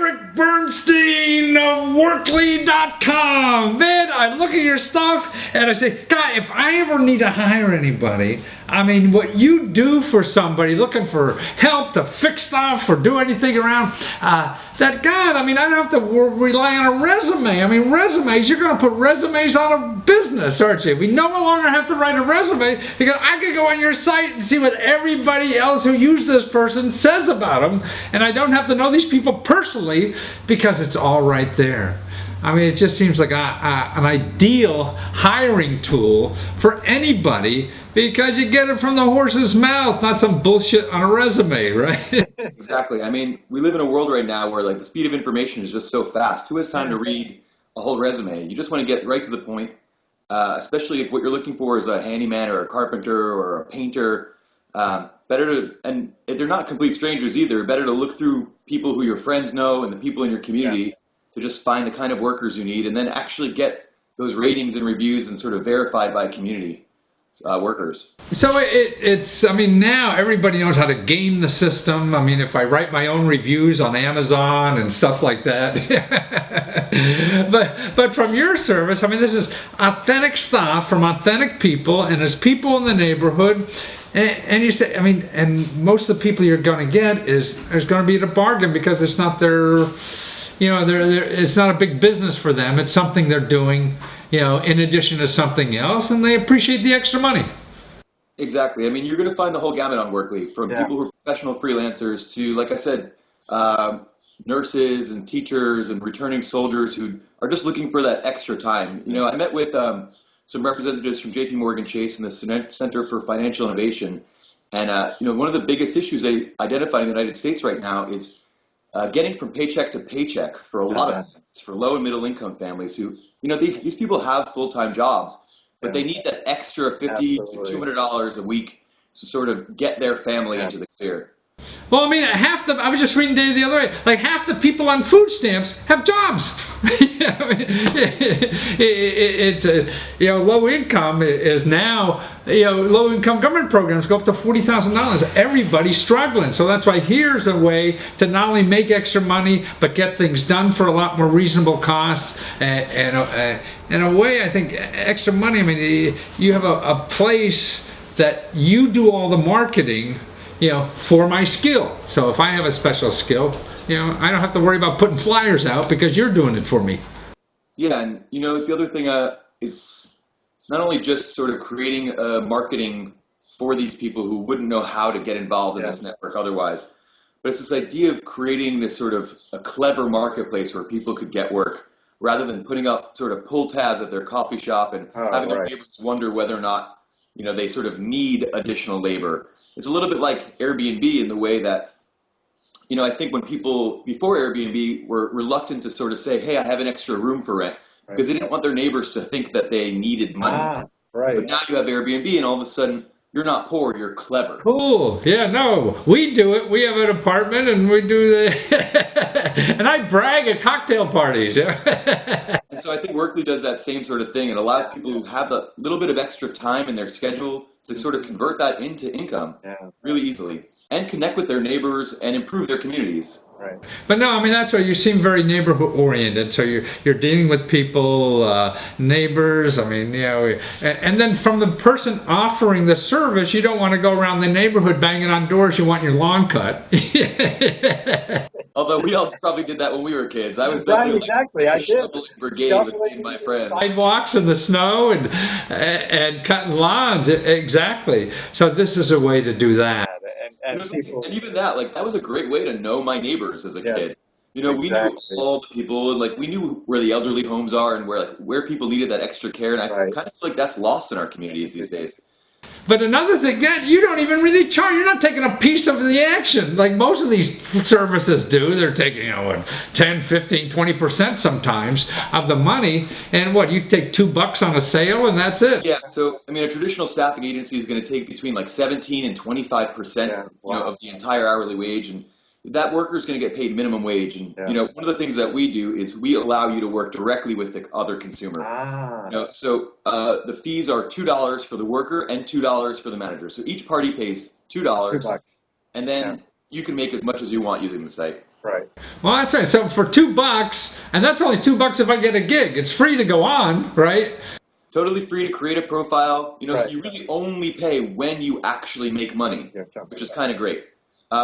Eric Bernstein of Workly.com. Man, I look at your stuff and I say, God, if I ever need to hire anybody, I mean, what you do for somebody looking for help to fix stuff or do anything around, that God, I mean, I don't have to rely on a resume. I mean, resumes, you're going to put resumes out of business, aren't you? We no longer have to write a resume because I could go on your site and see what everybody else who used this person says about them, and I don't have to know these people personally because it's all right there. I mean, it just seems like an ideal hiring tool for anybody because you get it from the horse's mouth, not some bullshit on a resume, right? Exactly. I mean, we live in a world right now where like the speed of information is just so fast. Who has time to read a whole resume? You just want to get right to the point, especially if what you're looking for is a handyman or a carpenter or a painter. Better to, and if they're not complete strangers either, better to look through people who your friends know and the people in your community to just find the kind of workers you need and then actually get those ratings and reviews and sort of verified by community workers. So it's, I mean, now everybody knows how to game the system. I mean, if I write my own reviews on Amazon and stuff like that. but from your service, I mean, this is authentic stuff from authentic people, and there's people in the neighborhood. And you say, I mean, and most of the people you're going to get is going to be at a bargain because it's not their, you know, it's not a big business for them. It's something they're doing, you know, in addition to something else, and they appreciate the extra money. Exactly. I mean, you're going to find the whole gamut on Workly, from people who are professional freelancers to, like I said, nurses and teachers and returning soldiers who are just looking for that extra time. You know, I met with some representatives from JP Morgan Chase and the Center for Financial Innovation, and you know, one of the biggest issues they identify in the United States right now is getting from paycheck to paycheck for a lot of families, for low and middle income families who, you know, these people have full-time jobs, but they need that extra $50 to $200 a week to sort of get their family into the clear. Well, I mean, I was just reading data the other day, like half the people on food stamps have jobs. It's you know, low income is now, you know, low income government programs go up to $40,000. Everybody's struggling. So that's why here's a way to not only make extra money, but get things done for a lot more reasonable costs. And in a way, I think extra money, I mean, you have a place that you do all the marketing, you know, for my skill. So if I have a special skill, you know, I don't have to worry about putting flyers out because you're doing it for me. Yeah, and you know, the other thing is not only just sort of creating marketing for these people who wouldn't know how to get involved in this network otherwise, but it's this idea of creating this sort of a clever marketplace where people could get work rather than putting up sort of pull tabs at their coffee shop and having their neighbors wonder whether or not, you know, they sort of need additional labor. It's a little bit like Airbnb in the way that, you know, I think when people before Airbnb were reluctant to sort of say, hey, I have an extra room for rent, because they didn't want their neighbors to think that they needed money. But now you have Airbnb and all of a sudden you're not poor, you're clever. Cool. Yeah, no, we do it. We have an apartment and we do the, and I brag at cocktail parties. Yeah. And so I think Workly does that same sort of thing. It allows people who have a little bit of extra time in their schedule to sort of convert that into income really easily and connect with their neighbors and improve their communities. Right. But no, I mean, that's why you seem very neighborhood oriented. So you're dealing with people, neighbors. I mean, you know, and then from the person offering the service, you don't want to go around the neighborhood banging on doors. You want your lawn cut. Although we all probably did that when we were kids. I was exactly. I did. Brigade with me and my friends. Sidewalks in the snow and cutting lawns. Exactly. So this is a way to do that. And even that, like, that was a great way to know my neighbors as a kid. You know, we knew all the people, and like we knew where the elderly homes are and where people needed that extra care. And I kind of feel like that's lost in our communities these days. But another thing, you don't even really charge. You're not taking a piece of the action like most of these services do. They're taking, you know, 10, 15, 20% sometimes of the money. And what, you take $2 on a sale and that's it? Yeah, so, I mean, a traditional staffing agency is going to take between like 17 and 25% you know, of the entire hourly wage. And that worker is going to get paid minimum wage. And, you know, one of the things that we do is we allow you to work directly with the other consumer. You know, so the fees are $2 for the worker and $2 for the manager. So each party pays $2, and then you can make as much as you want using the site. Right. Well, that's right. So for $2, and that's only $2 if I get a gig. It's free to go on, right? Totally free to create a profile. So Right. you really only pay when you actually make money, Yeah, which is kind of great.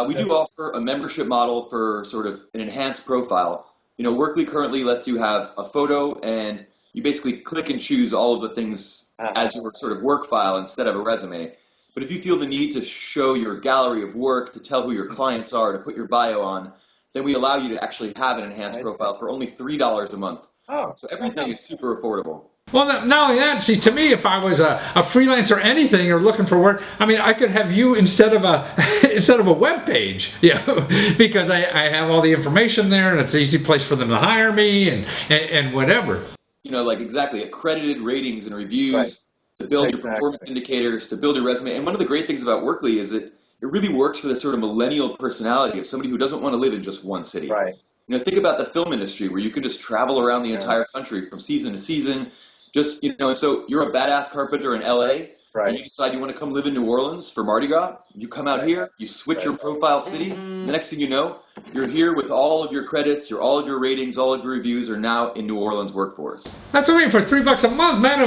We do offer a membership model for sort of an enhanced profile. Workly currently lets you have a photo, and you basically click and choose all of the things as your sort of work file instead of a resume. But if you feel the need to show your gallery of work, to tell who your clients are, to put your bio on, then we allow you to actually have an enhanced profile for only $3 a month. Oh, So everything is super affordable. Well, not only that, see, to me, if I was a freelancer, anything, or looking for work, I mean, I could have you instead of a web page, because I have all the information there, and it's an easy place for them to hire me and whatever. Like exactly accredited ratings and reviews to build your performance indicators, to build your resume. And one of the great things about Workly is that it really works for this sort of millennial personality of somebody who doesn't want to live in just one city. Right. Think about the film industry where you can just travel around the entire country from season to season. Just, and so you're a badass carpenter in LA, and you decide you want to come live in New Orleans for Mardi Gras. You come out here, you switch your profile city. The next thing you know, you're here with all of your credits, all of your ratings, all of your reviews are now in New Orleans workforce. That's what I mean, for $3 a month, man.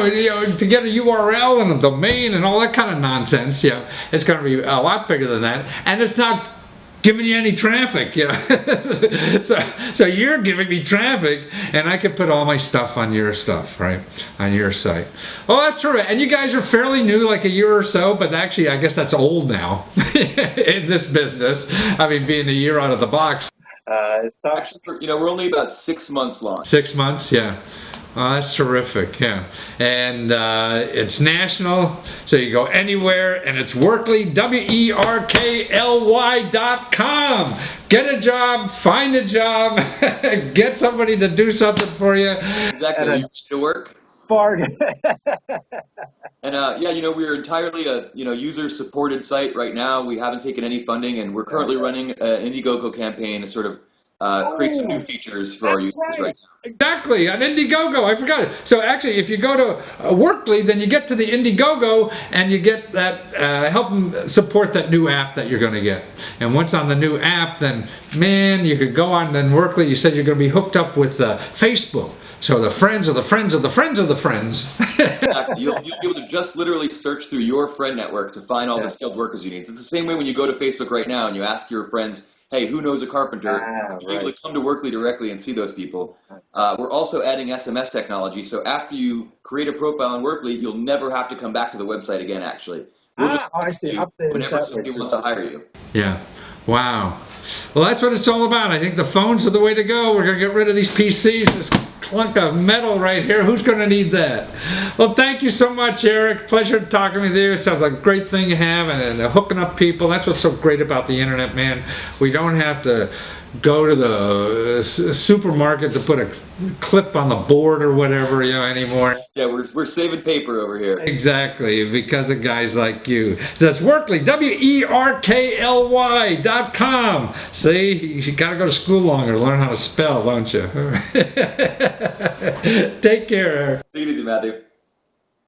To get a URL and a domain and all that kind of nonsense, it's going to be a lot bigger than that, and it's not giving you any traffic, so you're giving me traffic, and I could put all my stuff on your stuff, right, on your site. Oh, that's true. And you guys are fairly new, like a year or so, but actually I guess that's old now in this business. I mean, being a year out of the box. Actually, we're only about 6 months long. 6 months, yeah. Oh, that's terrific, yeah. And it's national, so you go anywhere, and it's Workly, WERKLY.com. Get a job, find a job, get somebody to do something for you. Exactly. Are you ready to work? Bargain. And we're entirely a user-supported site right now. We haven't taken any funding, and we're currently running an Indiegogo campaign to sort of create some new features for our users right now. Exactly, on Indiegogo, I forgot it. So actually, if you go to Workly, then you get to the Indiegogo, and you get that, help them support that new app that you're going to get. And once on the new app, then, man, you could go on, then Workly, you said you're going to be hooked up with Facebook. So the friends of the friends of the friends of the friends. Exactly. You'll be able to just literally search through your friend network to find all the skilled workers you need. It's the same way when you go to Facebook right now and you ask your friends, hey, who knows a carpenter? You'll be able to come to Workly directly and see those people. We're also adding SMS technology, so after you create a profile on Workly, you'll never have to come back to the website again, actually. We'll just text you whenever somebody wants to hire you. Yeah. Wow. Well, that's what it's all about. I think the phones are the way to go. We're going to get rid of these PCs, this clunk of metal right here. Who's going to need that? Well, thank you so much, Eric. Pleasure talking with you. It sounds like a great thing you have, and hooking up people. That's what's so great about the internet, man. We don't have to go to the supermarket to put a clip on the board or whatever, anymore. Yeah, we're saving paper over here. Exactly, because of guys like you. So that's Workly, WERKLY.com. See, you gotta go to school longer, learn how to spell, don't you? Take care, Eric. Take it easy, Matthew.